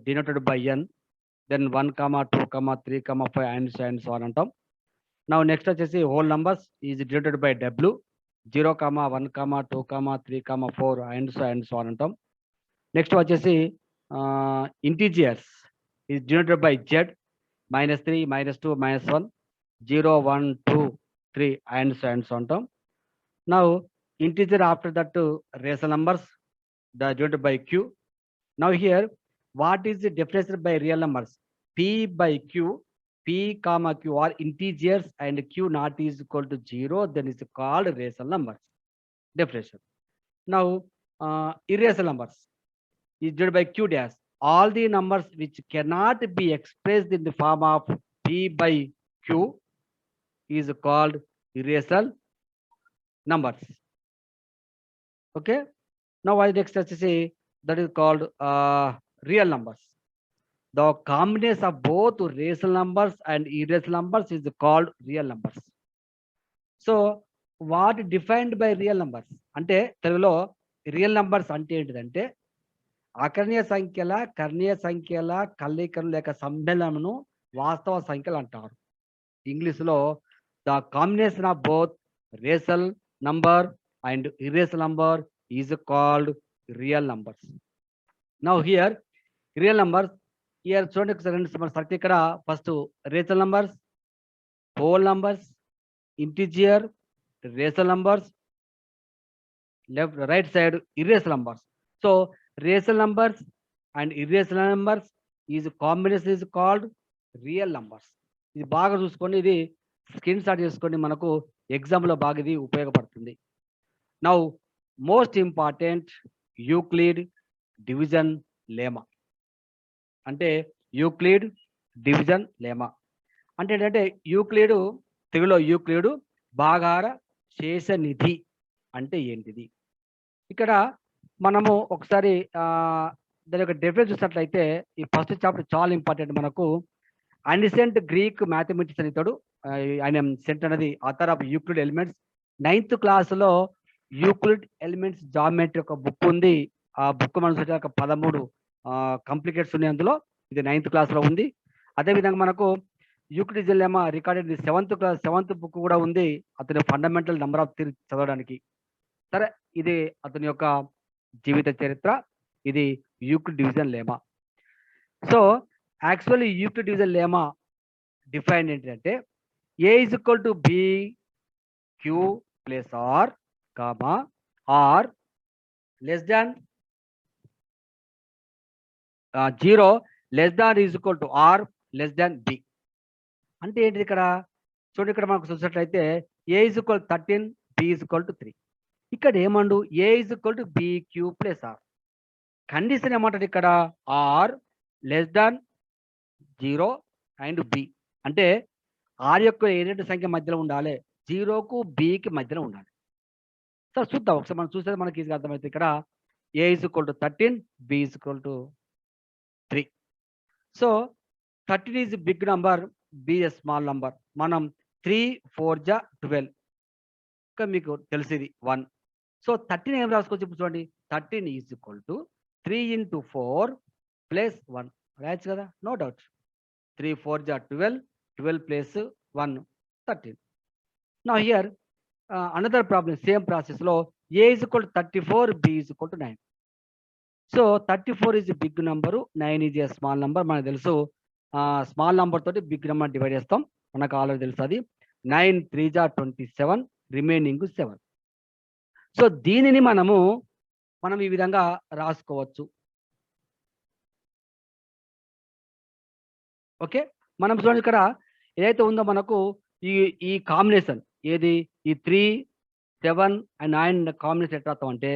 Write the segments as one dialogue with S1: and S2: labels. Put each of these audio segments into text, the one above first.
S1: denoted by n, then 1 comma 2 comma 3 comma 5 and so on అంటాం. Now next వచ్చేసి whole numbers is denoted by w, 0 comma 1 comma 2 comma 3 comma 4 and so on అంటాం. Next వచ్చేసి integers is denoted by z, -3 -2 -1 0 1 2 3 and so అంటాం. Now integer after that rational numbers denoted by q. Now here what is the definition by real numbers? P by q, p comma q are integers and q not is equal to 0, then is called rational numbers. Definition. Now irrational numbers is denoted by q dash. All the numbers which cannot be expressed in the form of p by q is called irrational numbers. Okay. Now what is next to say? That is called real numbers. The combination of both rational numbers and irrational numbers is called real numbers. So what defined by real numbers? అంటే తెలుగులో real numbers అంటే ఏంటిదంటే అకర్ణీయ సంఖ్యల కర్ణీయ సంఖ్యల కలయికను లేక సమ్మేళనమును వాస్తవ సంఖ్యలు అంటారు. ఇంగ్లీష్లో the combination of both rational number and irrational number is called real numbers. Now here real numbers here చూడండి రెండు సర్కిల్ ఇక్కడ first rational numbers, whole numbers, integer, rational numbers, left right side irrational numbers. So rational numbers and irrational numbers is combination is called real numbers. ఇది బాగా చూసుకొని ఇది screen shot చేసుకొని మనకు exam లో బాగా ఇది ఉపయోగపడుతుంది. Now most important Euclid division lemma. అంటే యూక్లిడ్ డివిజన్ లెమా అంటే ఏంటంటే యూక్లిడ్ తెలుగులో యూక్లిడ్ భాగాహార శేషనిధి అంటే ఏంటిది? ఇక్కడ మనము ఒకసారి దాని యొక్క డెఫినేషన్ చూసినట్లయితే ఈ ఫస్ట్ చాప్టర్ చాలా ఇంపార్టెంట్ మనకు. అన్సెంట్ గ్రీక్ మ్యాథమెటిక్స్ ఇతడు, ఆయన సెంట్ అనేది author of Euclid elements. 9th క్లాస్లో యూక్లిడ్ ఎలిమెంట్స్ జామెట్రీ ఒక బుక్ ఉంది. ఆ బుక్ మనం చూసే 13 కాంప్లికేట్స్ ఉన్నాయి అందులో. ఇది 9th క్లాస్లో ఉంది. అదేవిధంగా మనకు Euclid lemma recorded 7th book కూడా ఉంది అతని ఫండమెంటల్ నెంబర్ ఆఫ్ థియరీ చదవడానికి. సరే, ఇది అతని యొక్క జీవిత చరిత్ర. ఇది Euclid division lemma. So actually Euclid division lemma define ఏంటంటే A is equal to B Q plus R comma R less than 0 less than is equal to R less than B. అంటే ఏంటిది ఇక్కడ చూడండి, ఇక్కడ మనకు చూసినట్లయితే A is equal 13, B is equal to 3. ఇక్కడ ఏమండు A is equal to B Q plus R. Condition ఏమంటాడు ఇక్కడ R less than 0 and B. అంటే ఆర్ యొక్క ఏ రెండు సంఖ్య మధ్యలో ఉండాలి, 0కు బికి మధ్యలో ఉండాలి. సార్ చూద్దాం ఒకసారి, మనం చూస్తే మనకి ఈజీగా అర్థమవుతుంది. ఇక్కడ A is equal to 13, B is equal to 3. So 13 is big number, B a small number. మనం 3 4 జా 12, ఇంకా మీకు తెలిసింది 1. సో 13 ఏం రాసుకోవచ్చు ఇప్పుడు చూడండి, 13 is equal to 3 into 4 plus 1 రాయచ్చు కదా, నో డౌట్. 3 4 జా 12, 12 ప్లస్ 1 13. నా హియర్ అనదర్ ప్రాబ్లమ్, సేమ్ ప్రాసెస్లో A is equal to 34, B is equal to 9. So 34 is big number, 9 is a small number. మనకు తెలుసు స్మాల్ నంబర్ తోటి బిగ్ నెంబర్ డివైడ్ చేస్తాం, మనకు ఆల్రెడీ తెలుసు అది. 9 3 జా 27, రిమైనింగ్ 7. సో దీనిని మనం ఈ విధంగా రాసుకోవచ్చు. ఓకే, మనం చూడండి ఇక్కడ ఏదైతే ఉందో మనకు ఈ కాంబినేషన్ ఏది, ఈ 3 7 అండ్ 9 కాంబినేషన్ ఎట్లా రాస్తాం అంటే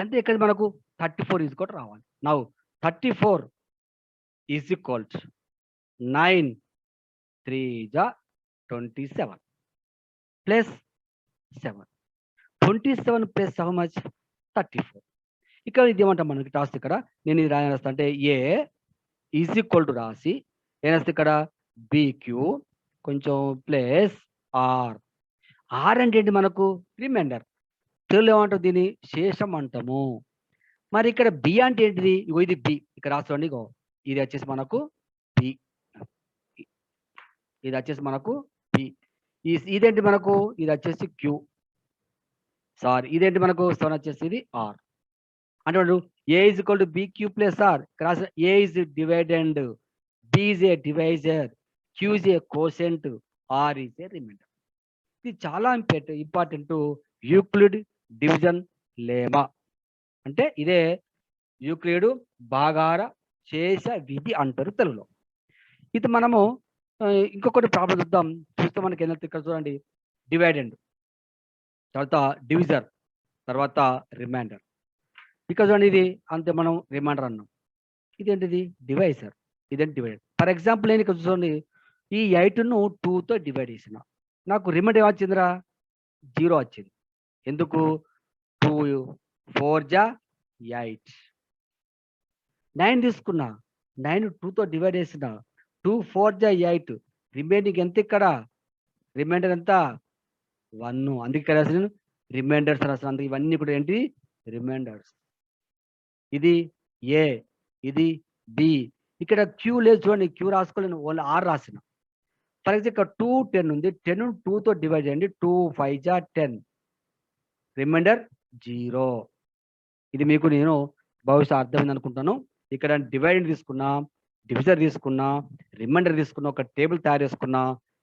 S1: ఎంత ఇక్కడ మనకు 34 ఈజ్ ఈక్వల్ రావాలి. నౌ 34 ఈజ్ ఈక్వల్ 9 3 జా 27 ప్లస్ 7. 27 plus how much 34. ఇక్కడ ఇది ఏమంటాం మనకి టాస్ట్. ఇక్కడ నేను ఇది రాస్తా అంటే ఏ ఈజ్ ఈక్వల్ టు రాసి ఏమేస్తే ఇక్కడ బిక్యూ కొంచెం ప్లస్ ఆర్. ఆర్ అంటే ఏంటి మనకు రిమైండర్, తెలుగులో ఏమంటాం దీన్ని శేషం అంటాము. మరి ఇక్కడ బి అంటే ఏంటిది, ఇది బి. ఇక్కడ రాసుకోండి. ఇగో ఇది వచ్చేసి మనకు పి, ఇది వచ్చేసి మనకు పి. ఇదేంటి మనకు, ఇది వచ్చేసి క్యూ. సారీ, ఇదేంటి మనకు 7 వచ్చేసి ఇది ఆర్. అంటే A is equal to B Q plus R. Cross A is dividend, B is a divisor, Q is a quotient, R is a remainder. ఇది చాలా ఇంపార్టెంట్ యూక్లిడ్ డివిజన్ లేమా. అంటే ఇదే యూక్లిడ్ భాగార శేష విధి అంటారు తెలుగులో. ఇది మనము ఇంకొకటి ప్రాబ్లం చూస్తే మనకి ఏంటంటే ఇక్కడ చూడండి, డివైడెండ్, తర్వాత డివిజర్, తర్వాత రిమైండర్. ఇక్కడ చూడండి ఇది అంతే, మనం రిమైండర్ అన్నాం. ఇదేంటిది డివైజర్, ఇదేంటి డివైడర్. ఫర్ ఎగ్జాంపుల్ నేను ఇక్కడ చూడండి, ఈ 8ను 2తో డివైడ్ చేసిన, నాకు రిమైండర్ వచ్చిందిరా 0 వచ్చింది. ఎందుకు? 2 4 జా 8. 9 తీసుకున్నా, 9 2తో డివైడ్ చేసిన, 2 4 జా 8. రిమైనింగ్ ఎంత? ఇక్కడ రిమైండర్ ఎంత? 1. అందుకే రాసిన రిమైండర్స్ రాసిన. అందుకే ఇవన్నీ కూడా ఏంటి? రిమైండర్స్. ఇది ఏ, ఇది బి. ఇక్కడ క్యూ లేదు చూడండి, క్యూ రాసుకోలేను, ఓన్లీ ఆర్ రాసిన. ఫర్ ఎగ్జాంపుల్ ఇక్కడ 2 10 ఉంది, 10 2తో డివైడ్ చేయండి, 2 5 జా 10. రిమైండర్ 0. ఇది మీకు నేను బహుశా అర్థమైంది అనుకుంటాను. ఇక్కడ డివైడెండ్ తీసుకున్నా, డివిజర్ తీసుకున్నా, రిమైండర్ తీసుకున్నా, ఒక టేబుల్ తయారు చేసుకున్నా.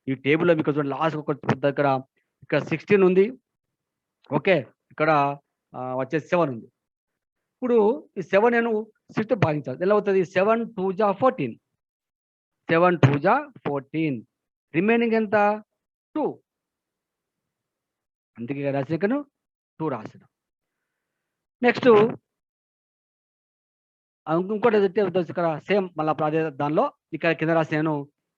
S1: ఈ టేబుల్లో మీకు చూడండి లాస్ట్ ఒక దగ్గర ఇక్కడ 16 ఉంది, ఓకే, ఇక్కడ వచ్చేసి 7 ఉంది. ఇప్పుడు ఈ 7 నేను 6తో భాగించాలి. ఎలా అవుతుంది? 7 2 జా 14, 7 2 జా 14. రిమైనింగ్ ఎంత? 2. అందుకే రాసిన ఇక్కడ 2 రాసిన. నెక్స్ట్ ఇంకోటి ఇక్కడ సేమ్ మళ్ళీ అదే దానిలో ఇక్కడ కింద రాసాను,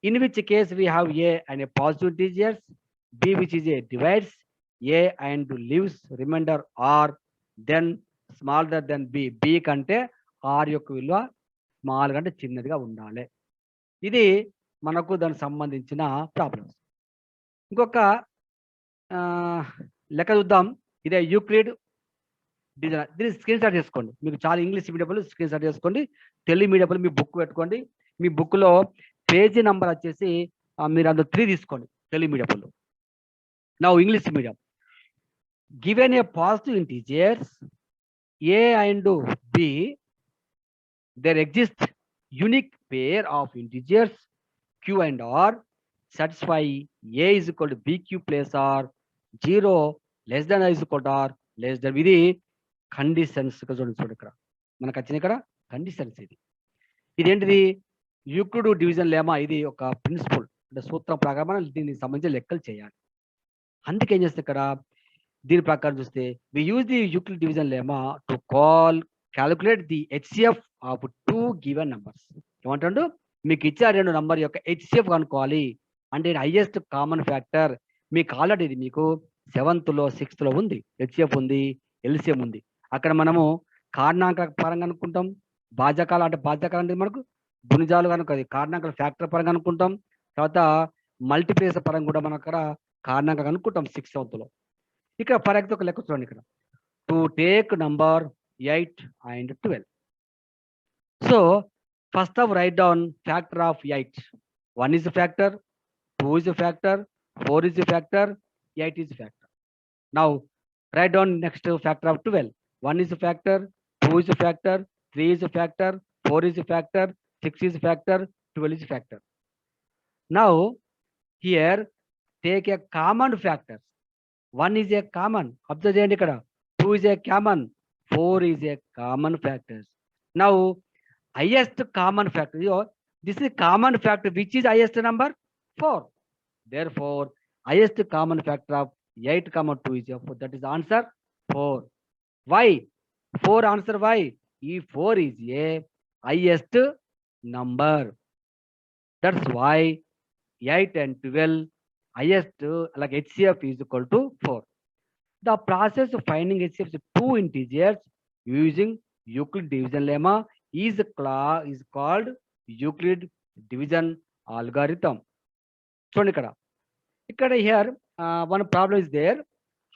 S1: in which case we have A and A positive integers, B which is A divides A and leaves remainder R, then smaller then B. B కంటే ఆర్ యొక్క విలువ స్మాల్ కంటే చిన్నదిగా ఉండాలి. ఇది మనకు దానికి సంబంధించిన ప్రాబ్లమ్స్. ఇంకొక లెక్క చూద్దాం. ఇదే యూక్లిడ్ డివిజన్. దీన్ని స్క్రీన్ షాట్ చేసుకోండి. మీకు చాలా ఇంగ్లీష్ మీడియంలో స్క్రీన్ షాట్ చేసుకోండి, తెలుగు మీడియంలో మీ బుక్ పెట్టుకోండి. మీ బుక్లో పేజీ నెంబర్ వచ్చేసి మీరు అందులో 3 తీసుకోండి తెలుగు మీడియంలో. నా English medium, given A positive integers A and B, there exists unique pair of integers q and r satisfy a is equal to bq plus r 0 less than or is equal to r less than. ఇది conditions చూడండి, ఇక్కడ మనకు వచ్చిన ఇక్కడ conditions. ఇదేంటిది? Euclid division lemma. ఇది ఒక principal, అంటే సూత్రం ప్రకారం మనం దీనికి సంబంధించిన లెక్కలు చేయాలి. అందుకే ఏం చేస్తే ఇక్కడ దీని ప్రకారం చూస్తే we use the Euclid division lemma to calculate the HCF of 2 given numbers. ఏమంటాడు? మీకు ఇచ్చే 2 నంబర్ యొక్క హెచ్సిఎఫ్ కనుక్కోవాలి. అంటే హైయెస్ట్ కామన్ ఫ్యాక్టర్. మీకు ఆల్రెడీ ఇది మీకు 7th లో 6th లో ఉంది, హెచ్సిఎఫ్ ఉంది, ఎల్సిఎం ఉంది. అక్కడ మనము కారణాంక పరంగా అనుకుంటాం, భాజకాలు అంటే భాజకాలు అంటే మనకు గుణిజాలు కనుక అది కారణాంకాల ఫ్యాక్టర్ పరంగా అనుకుంటాం. తర్వాత మల్టీప్లేస్ పరంగా కూడా మనం అక్కడ కారణాంక అనుకుంటాం 6th 7th లో. ఇక్కడ ఫర్ ఎగ్జాంపుల్ ఒక లెక్క చూడండి, ఇక్కడ to take number 8 and 12. So first of write down factor of 8. 1 is a factor, 2 is a factor, 4 is a factor, 8 is a factor. Now write down next factor of 12. 1 is a factor, 2 is a factor, 3 is a factor, 4 is a factor, 6 is a factor, 12 is a factor. Now here take a common factor. 1 is a common, observe చేయండి ఇక్కడ. 2 is a common, 4 is a common factors. Now highest common factor, this is common factor which is highest number 4. Therefore highest common factor of 8, 2 is 4. That is answer 4. Why 4 answer? Why? If 4 is a highest number, that's why 8 and 12 highest, like HCF is equal to 4. The process of finding HCF of 2 integers using Euclid division lemma is called Euclid division algorithm. So here one problem is there,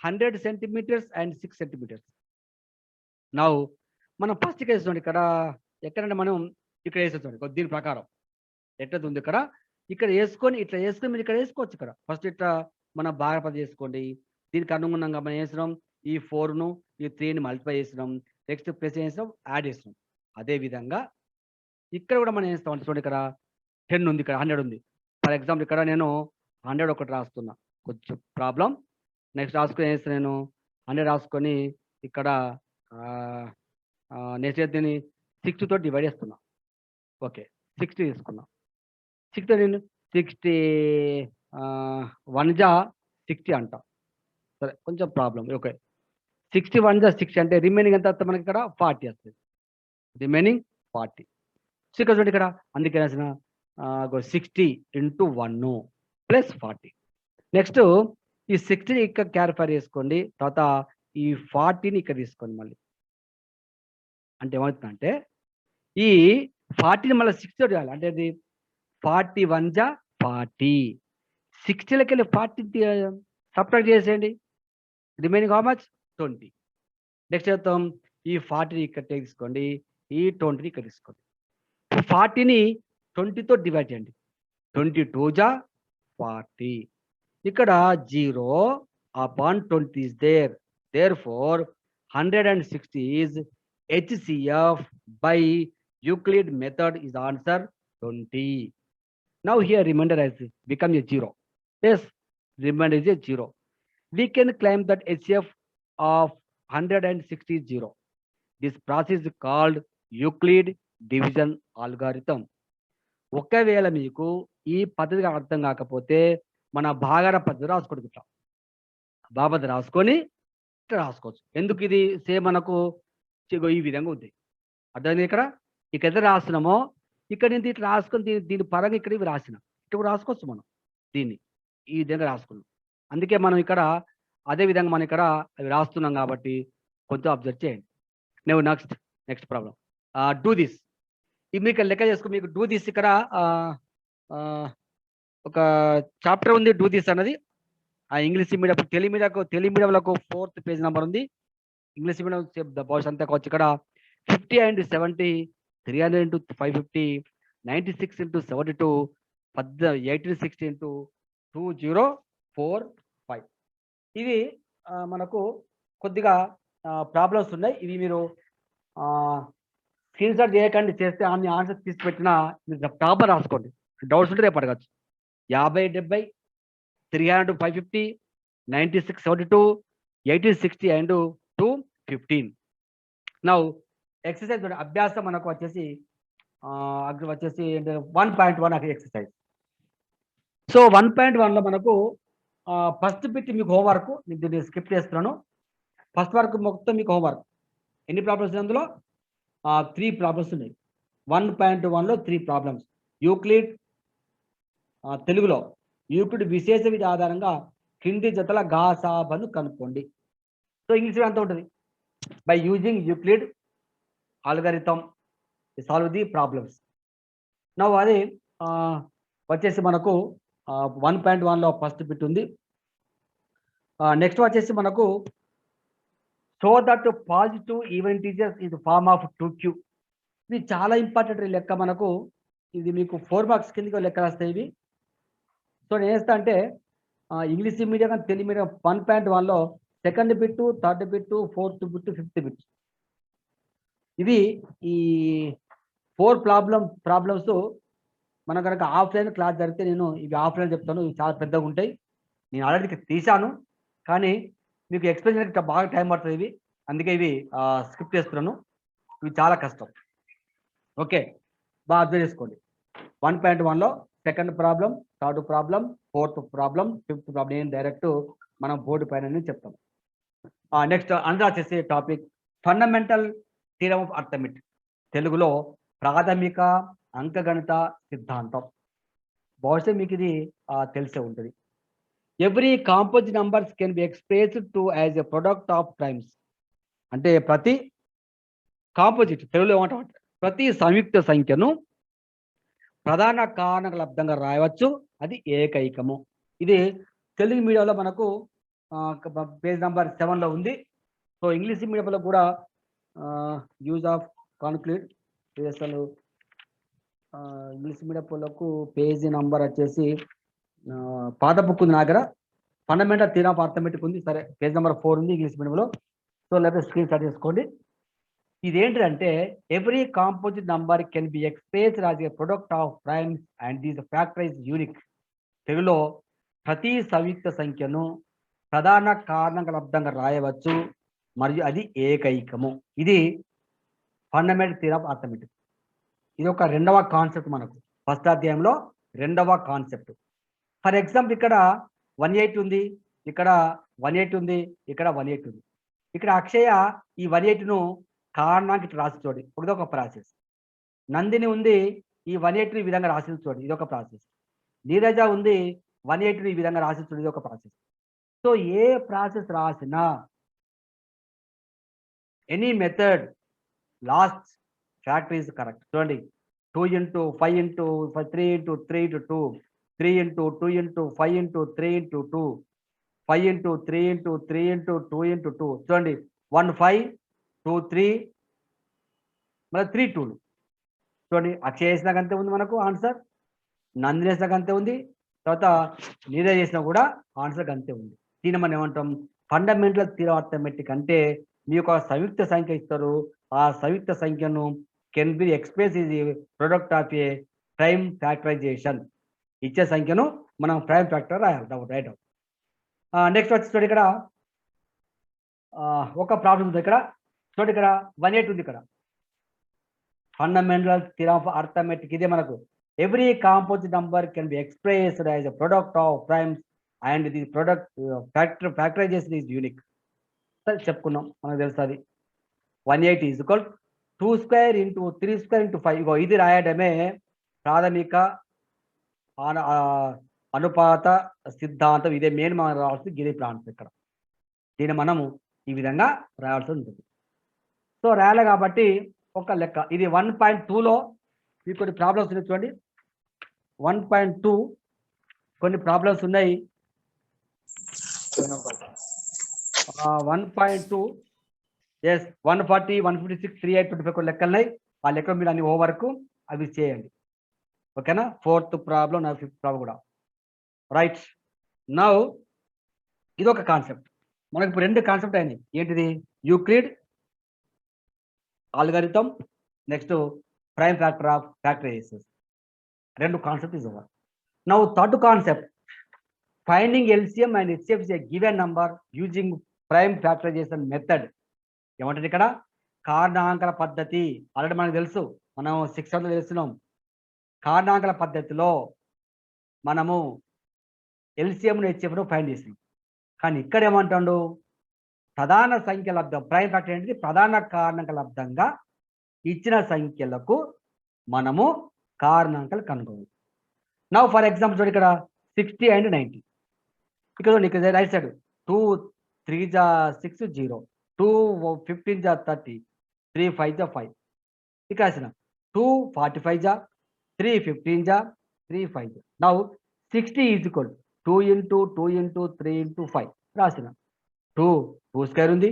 S1: 100 centimeters and 6 centimeters. Now మనం first case చూడండి, ఇక్కడ ఎక్కడంటే మనం ఇక్కడ వేసేస్తాం దీని ప్రకారం ఎట్లా ఉంది ఇక్కడ వేసుకొని ఇట్లా వేసుకొని మీరు ఇక్కడ వేసుకోవచ్చు. ఇక్కడ ఫస్ట్ ఇట్లా మనం భాగపతి చేసుకోండి. దీనికి అనుగుణంగా మనం వేసినాం ఈ 4ను ఈ 3ని మల్టిప్లై చేసినాం. నెక్స్ట్ ప్లస్ చేసినాం, యాడ్ చేసినాం. అదే విధంగా ఇక్కడ కూడా మనం వేస్తాం అంటే చూడండి, ఇక్కడ 10 ఉంది, ఇక్కడ 100 ఉంది. ఫర్ ఎగ్జాంపుల్ ఇక్కడ నేను 100 ఒకటి రాస్తున్నా, కొంచెం ప్రాబ్లం. నెక్స్ట్ రాసుకొని వేస్తే నేను 100 రాసుకొని ఇక్కడ నెక్స్ట్ దీన్ని 60 తో డివైడ్ చేస్తున్నా. ఓకే, 60 తీసుకున్నా. 60 నేను 60 1 జా 60 అంట. సరే, కొంచెం ప్రాబ్లం. ఓకే, 60 1 జా 60 అంటే రిమైనింగ్ ఎంత వస్తుంది మనకి? ఇక్కడ 40 వస్తుంది. రిమైనింగ్ 40. సో ఇక్కడ చూడండి, ఇక్కడ అందుకే రాసిన 60 × 1 + 40. నెక్స్ట్ ఈ 60ని ఇక్కడ క్యారిఫై చేసుకోండి. తర్వాత ఈ 40ని ఇక్కడ తీసుకోండి మళ్ళీ. అంటే ఏమవుతుందంటే ఈ 40ని మళ్ళీ 60 చేయాలి. అంటే అది 40 1 జా 40. 60లోకి వెళ్ళి 40 సబ్ట్రాక్ట్ చేసేయండి. Remaining how much? 20. నెక్స్ట్ చేద్దాం, ఈ 40ని ఇక్కడ తీసుకోండి, ఈ 20ని ఇక్కడ తీసుకోండి. 40ని 20తో డివైడ్ చేయండి. 22 జా 40. ఇక్కడ 0/20 is there. Therefore 160 is HCF by Euclid method is answer 20. Now here remainder has become a 0. Yes, remainder is a 0. We can claim that HCF of 160 is 0. This process is called Euclid division algorithm. ఒకవేళ మీకు ఈ పద్ధతిగా అర్థం కాకపోతే మన భాగార పద్ధతి రాసుకోండి. ఇట్లా బాపద్ధతి రాసుకొని ఇట్లా రాసుకోవచ్చు. ఎందుకు ఇది సేమ్ మనకు ఈ విధంగా ఉంది. అర్థమైంది? ఇక్కడ రాస్తున్నామో ఇక్కడ నుంచి ఇట్లా రాసుకొని దీని పరంగా ఇక్కడ ఇవి రాసిన ఇట్లా కూడా రాసుకోవచ్చు. మనం దీన్ని ఈ విధంగా రాసుకున్నాం. అందుకే మనం ఇక్కడ అదే విధంగా మనం ఇక్కడ అవి రాస్తున్నాం కాబట్టి కొంచెం అబ్జర్వ్ చేయండి. నేను నెక్స్ట్ ప్రాబ్లం డూ దిస్. ఇది మీకు లెక్క చేసుకో. మీకు డూ దిస్ ఇక్కడ ఒక చాప్టర్ ఉంది, డూ దిస్ అన్నది. ఇంగ్లీష్ మీడియం తెలుగు మీడియంలకు 4th పేజ్ నెంబర్ ఉంది. ఇంగ్లీష్ మీడియం బాయ్స్ అంతా కావచ్చు. ఇక్కడ 50 × 70, 300 × 550, 96 × 72, 1860 × 2045. ఇవి మనకు కొద్దిగా ప్రాబ్లమ్స్ ఉన్నాయి. ఇవి మీరు స్క్రీన్ షాట్ చేయకండి. చేస్తే అన్ని ఆన్సర్స్ తీసి పెట్టినా మీరు ప్రాబ్లం రాసుకోండి. డౌట్స్ ఉంటే రేపు అడగచ్చు. 50 70, 300 550, 96 72, 1860 and 215. నౌ ఎక్సర్సైజ్ అభ్యాసం మనకు వచ్చేసి 1.1 ఎక్సర్సైజ్. సో 1.1లో మనకు ఫస్ట్ బిట్ మీకు హోంవర్క్, నేను దీన్ని స్కిప్ చేస్తున్నాను. ఫస్ట్ వర్క్ మొత్తం మీకు హోంవర్క్. ఎన్ని ప్రాబ్లమ్స్ అందులో? 3 ప్రాబ్లమ్స్ ఉన్నాయి. 1.1లో 3 ప్రాబ్లమ్స్. యూక్లిడ్ తెలుగులో యూక్లిడ్ విశేష విధి ఆధారంగా కింది జతల గాసాబను కనుక్కోండి. సో ఇంగ్లీష్ అంతా ఉంటుంది. By using Euclid algorithm solve the problems. Now అది వచ్చేసి మనకు 1.1లో ఫస్ట్ బిట్ ఉంది. నెక్స్ట్ వచ్చేసి మనకు so that positive even integers in form of 2q. ఇది చాలా ఇంపార్టెంట్ లెక్క మనకు. ఇది మీకు 4 మార్క్స్ కిందకి లెక్కలు వస్తాయి ఇవి. సో నేను వేస్తా అంటే ఇంగ్లీష్ మీడియం కానీ తెలుగు మీడియం 1.1లో second bit, third bit, 4th bit, 5th bit. ఇవి ఈ 4 ప్రాబ్లమ్స్ మనం కనుక ఆఫ్లైన్ క్లాస్ జరిగితే నేను ఇవి ఆఫ్లైన్ చెప్తాను. ఇవి చాలా పెద్దగా ఉంటాయి. నేను ఆల్రెడీ తీశాను కానీ మీకు ఎక్స్ప్లెయిన్ చేయడానికి బాగా టైం పడుతుంది ఇవి. అందుకే ఇవి స్కిప్ చేస్తున్నాను. ఇవి చాలా కష్టం. ఓకే, బాగా అర్థం చేసుకోండి. 1.1లో second problem, third problem, 4th problem, 5th problem నేను డైరెక్ట్ మనం బోర్డు పైన చెప్తాం. నెక్స్ట్ అందరూ వచ్చేసి topic fundamental theorem of arithmetic. తెలుగులో ప్రాథమిక అంకగణిత సిద్ధాంతం. బహుశా మీకు ఇది తెలిసే ఉంటుంది. Every composite numbers can be expressed to as a product of primes. అంటే ప్రతి కాంపోజిట్, తెలుగులో ఏమంటాం, ప్రతి సంయుక్త సంఖ్యను ప్రధాన కారణక లబ్ధంగా రాయవచ్చు. అది ఏకైకము. ఇది తెలుగు మీడియంలో మనకు పేజ్ నెంబర్ 7లో ఉంది. సో ఇంగ్లీష్ మీడియంలో కూడా యూజ్ ఆఫ్ కాన్క్లూడ్ ఇది అసలు ఇంగ్లీష్ మీడియం పిల్లలకు పేజీ నంబర్ వచ్చేసి పాత బుక్ ఉంది నా దగ్గర. ఫండమెంటల్ థియరీ ఆఫ్ అర్థమెటిక్ ఉంది. సరే, పేజ్ నెంబర్ 4 ఉంది ఇంగ్లీష్ మీడియంలో. సో లేకపోతే స్క్రీన్ షాట్ చేసుకోండి. ఇదేంటిదంటే every composite number can be expressed as a product of primes and these factorize unique. తెలుగులో ప్రతి సంయుక్త సంఖ్యను ప్రధాన కారణంగా లబ్ధంగా రాయవచ్చు మరియు అది ఏకైకము. ఇది ఫండమెంటల్ థియరీ ఆఫ్ అర్థమెటిక్. ఇది ఒక రెండవ కాన్సెప్ట్ మనకు ఫస్ట్ అధ్యాయంలో రెండవ కాన్సెప్ట్. ఫర్ ఎగ్జాంపుల్ ఇక్కడ 180 ఉంది, ఇక్కడ 180 ఉంది, ఇక్కడ 180 ఉంది. ఇక్కడ అక్షయ ఈ 180ను కారణానికి ఇట్లా రాసి చూడండి, ఇదొక ప్రాసెస్. నందిని ఉంది, ఈ 180 ఈ విధంగా రాసి చూడండి, ఇదొక ప్రాసెస్. నీరజ ఉంది, 180 ఈ విధంగా రాసి చూడండి, ఇదొక ప్రాసెస్. సో ఏ ప్రాసెస్ రాసినా any method last factor is correct. చూడండి, 2 into 5 into 3 into 3 into 2, 3 into 2 into 5 into 3 into 2, 5 into 3 into 3 into 2 into 2. చూడండి, 1 5 2 3 మళ్ళీ 3 2. చూడండి, అక్షయ చేసినాక అంతే ఉంది మనకు ఆన్సర్, నందిని చేసినాక అంతే ఉంది, తర్వాత నీరజ చేసినా కూడా ఆన్సర్ అంతే ఉంది. దీన్ని మనం ఏమంటాం? Fundamental theory of arithmetic. అంటే మీకు ఒక సంయుక్త సంఖ్య ఇస్తారు, ఆ సంయుక్త సంఖ్యను can be express is product of a prime factorisation. ఇచ్చే సంఖ్యను మనం ప్రైమ్ ఫ్యాక్టర్ రాయాలి, రైట్. నెక్స్ట్ వచ్చి చూడండి, ఇక్కడ ఒక ప్రాబ్లం ఉంది. ఇక్కడ చూడండి, ఇక్కడ 180 ఉంది. ఇక్కడ ఫండమెంటల్ థియరీ ఆఫ్ అర్థమెటిక్ ఇదే మనకు. Every composite number can be expressed as a product of primes and the product factorisation is unique. సరే చెప్పుకున్నాం, మనకు తెలుసు అది. 180 is equal 2 square into 3 square into 5. ఇగో ఇది రాయడమే ప్రాథమిక అనుపాత సిద్ధాంతం. ఇదే మెయిన్ మనం రావాల్సింది గిరి ప్రాంతం. ఇక్కడ దీన్ని మనము ఈ విధంగా రాయాల్సి ఉంటుంది. సో రాయాలి కాబట్టి ఒక లెక్క. ఇది 1.2లో మీకు కొన్ని ప్రాబ్లమ్స్ ఉన్నాయి. చూడండి, 1.2 కొన్ని ప్రాబ్లమ్స్ ఉన్నాయి. 1.2 ఎస్ 140 156 38 25 లెక్కలు ఉన్నాయి. ఆ లెక్కలు మీరు అన్ని హోంవర్క్ అవి చేయండి, ఓకేనా? 4th ప్రాబ్లం, 5th ప్రాబ్లం కూడా రైట్. నౌ ఇది ఒక కాన్సెప్ట్. మనకి ఇప్పుడు 2 కాన్సెప్ట్ అయినాయి. ఏంటిది? Euclid algorithm, next prime factor of factorisation. 2 concept is over. Now third concept, finding LCM and HCF is a given number using prime factorisation method. ఏమంటారు ఇక్కడ? కారణాంకల పద్ధతి. ఆల్రెడీ మనకు తెలుసు, మనం 600 తెలుస్తున్నాం. కారణాంకల పద్ధతిలో మనము ఎల్సిఎంను హెచ్సిఎఫ్ను ఫైండ్ చేసినాం. కానీ ఇక్కడ ఏమంటాడు? ప్రధాన సంఖ్య లబ్ధం. ప్రైమ్ ఫ్యాక్టర్ ఏంటిది? ప్రధాన కారణాంక లబ్ధంగా ఇచ్చిన సంఖ్యలకు మనము కారణాంకాలు కనుగొనాలి. నౌ ఫర్ ఎగ్జాంపుల్ చూడండి, ఇక్కడ 60 and 90. ఇక్కడ రైట్ సైడ్ 2 3 6 0, 2 15 30, 3 5 5. ఇక్కడ రాసిన 2 45 3 15 3 5. Now 60 is equal 2 into 2 into 3 into 5 రాసిన. 2 2 స్క్వేర్ ఉంది,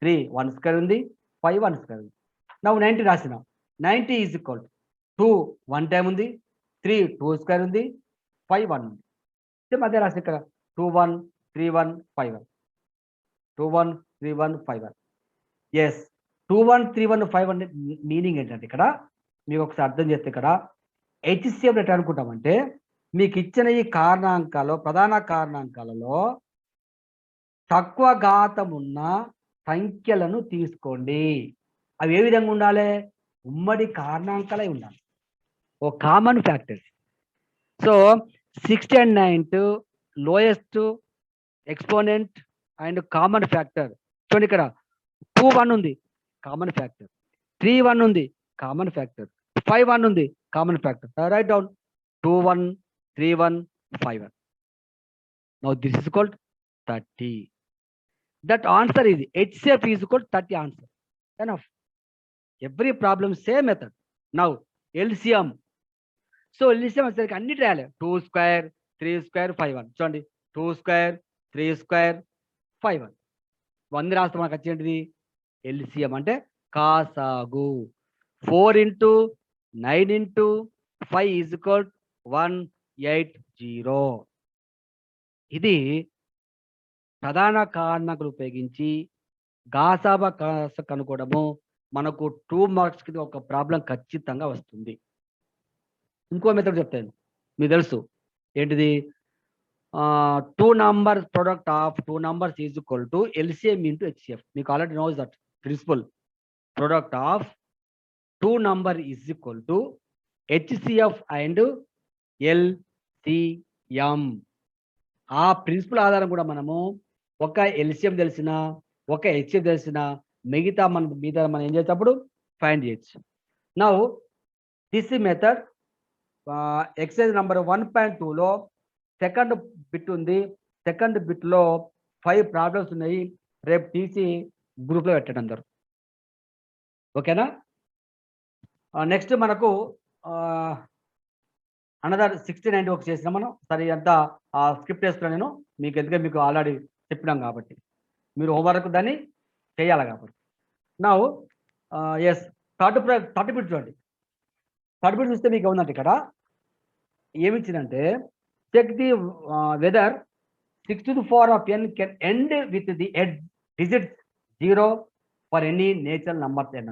S1: 3 1 స్క్వేర్ ఉంది, 5 1 స్క్వేర్ ఉంది. నౌ 90 రాసిన. 90 ఈజ్ ఈక్వల్ 2 1 టైం ఉంది, 3 2 స్క్వేర్ ఉంది, 5 1 ఉంది. మధ్య రాసిన ఇక్కడ 2 1 3 1 5 1, 2 1 3 1 5 1. ఎస్, 2 1 3 1 5 1 మీనింగ్ ఏంటంటే ఇక్కడ మీకు ఒకసారి అర్థం చేస్తే, ఇక్కడ హెచ్సిఎఫ్ ఎట్లా అనుకుంటామంటే, మీకు ఇచ్చిన ఈ కారణాంకాలు, ప్రధాన కారణాంకాలలో తక్కువ ఘాతం ఉన్న సంఖ్యలను తీసుకోండి. అవి ఏ విధంగా ఉండాలి? ఉమ్మడి కారణాంకాలే ఉండాలి, ఓ common factors. So 60 and 90 lowest exponent and common factor. చూడండి, ఇక్కడ 2 1 ఉంది, కామన్ ఫ్యాక్టర్. 3 1 ఉంది, కామన్ ఫ్యాక్టర్. 5 1 ఉంది, common factor. Right down 2 1 3 1 5 1. Now this is called 30. That answer is HCF is equal 30 answer. Enough. Every problem same method. Now LCM. So LCM వచ్చేసరికి అన్ని రాయాలి. 2 square 3 square 5 1. చూడండి, 2 square 3 square 5 1 రాస్తే మనకు వచ్చేది LCM అంటే కాసాగు. 4 into 9 into 5 is equal 180. ఇది ప్రధాన కారణాలు ఉపయోగించి గాసాబా కాస కనుక్కోవడము మనకు 2 మార్క్స్ కి ఒక ప్రాబ్లం ఖచ్చితంగా వస్తుంది. ఇంకో మెథడ్ చెప్తాను, మీకు తెలుసు ఏంటిది? 2 numbers product of 2 numbers is equal to LCM into HCF. మీకు already knows that principle. Product of 2 number is equal to HCF and LCM. ఆ ప్రిన్సిపల్ ఆధారం కూడా మనము ఒక LCM తెలిసిన, ఒక HCF తెలిసిన, మిగతా మనం ఏం చేసేటప్పుడు ఫైండ్ చేయొచ్చు. Now this method exercise number 1.2లో సెకండ్ బిట్ ఉంది. సెకండ్ బిట్లో 5 ప్రాబ్లమ్స్ ఉన్నాయి. రేపు తీసి గ్రూప్లో పెట్టండి అందరు. ఓకేనా? నెక్స్ట్ మనకు అనదర్ 69 ఒక చేసినా మనం. సరే అంతా స్క్రిప్ట్ వేసుకున్నా నేను మీకు, ఎందుకంటే మీకు ఆల్రెడీ చెప్పినాం కాబట్టి మీరు హోంవర్క్ దాన్ని చేయాలి కాబట్టి. నా ఎస్ థర్డ్ బిట్ చూడండి. థర్డ్ బిట్ చూస్తే మీకు ఉందంటే ఇక్కడ ఏమిచ్చిందంటే check the whether 6 to the power of n can end with the digits 0 for any natural numbers n.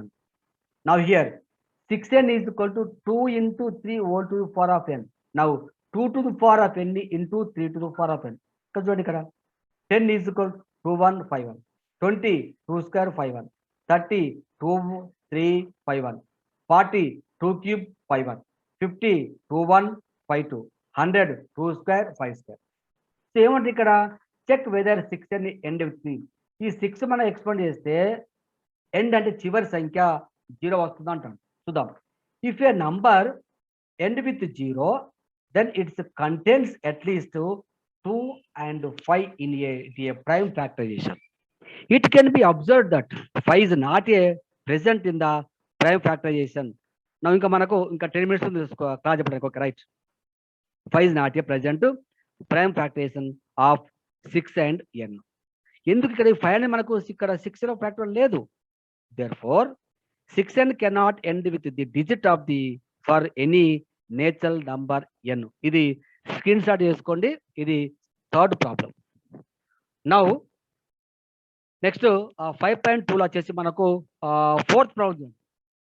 S1: Now here 6n is equal to 2 into 3 whole to the power of n. Now 2 to the power of n into 3 to the power of n. ఇక్కడ చూడండి, ఇక్కడ 10 is equal to 2151, 20 2 square 51, 30 2 3 51, 40 2 cube 51, 50 21 52, 100 2 square 5 square. So ఏమంటే ఇక్కడ check whether 6 అని end with. ఈ 6 మనం expand చేస్తే end అంటే చివరి సంఖ్య 0 వస్తుంది అంటాం. చూద్దాం. If a number end with 0 then it's contains at least 2 and 5 in a prime factorization. It can be observed that 5 is not a present in the prime factorization. Now ఇంకా మనకు ఇంకా 10 minutes ఉంది క్లాస్ చెప్పడానికి. Okay, right. 5 is not a present prime factorization of 6 and n. ఎందుకు ఇక్కడ 5 అని మనకు ఇక్కడ 6 ఫ్యాక్టర్ లేదు. Therefore 6n cannot end with the digit of the for any natural number n. ఇది స్క్రీన్ షాట్ చేసుకోండి. ఇది థర్డ్ ప్రాబ్లం. నౌ నెక్స్ట్ 5.2లో వచ్చేసి మనకు ఫోర్త్ ప్రాబ్లం.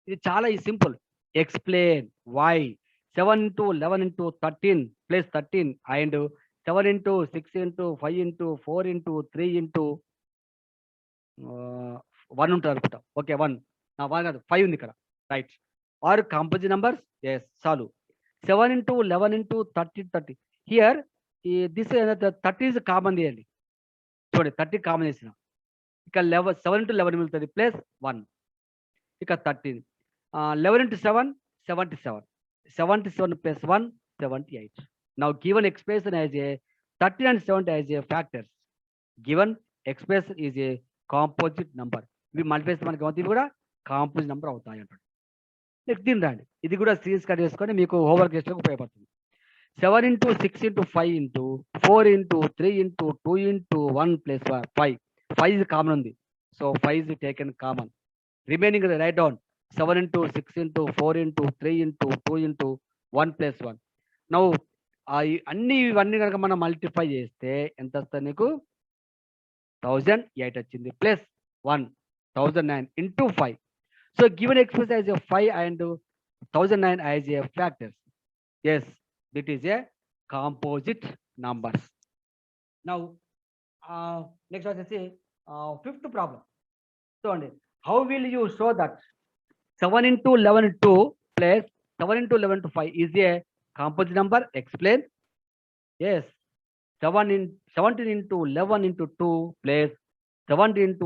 S1: ఇది చాలా simple. Explain why 7 into 11 into 13 plus 13 and 7 into 6 into 5 into 4 into 3 into 1 ఉంటారు అనుకుంటా. ఓకే, 1 కాదు 5 ఉంది ఇక్కడ, right. Are composite numbers. Yes, చాలు. 7 into 11 into 30 here this 30 is common తీయండి. చూడండి, 30 కామన్ చేసిన ఇక 7 into 11 మిగులుతుంది ప్లస్ 1, ఇక 13. 11 into 7 77, 77 plus 1 78. Now given expression as a 13 and 70 as a factors, given expression is a composite number. ఇవి multiply చేస్తే మనకి ఇవి కూడా కాంపోజిట్ నెంబర్ అవుతాయి అంటాడు. నెక్స్ట్ దీని రండి, ఇది కూడా స్క్రీన్ కట్ చేసుకొని మీకు హోంవర్క్ చేసే ఉపయోగపడుతుంది. 7 into 6 into 5 into 4 into 3 into 2 into 1 plus 5. 5 is common ఉంది, so 5 is taken common. Remaining write down 7 into 6 into 4 into 3 into 2 into 1 plus 1. Now ఇవన్నీ కనుక మనం మల్టిప్లై చేస్తే ఎంత వస్తుంది నీకు? 1008 వచ్చింది plus 1 1009 into 5. So given express as a 5 and 1009 as a factors. Yes, that is a composite numbers. Now next వచ్చేసి fifth problem చూడండి. How will you show that 7 into 11 2 plus 7 into 11 to 5 is a composite number? Explain. Yes, 17 into 11 into 2 plus 17 into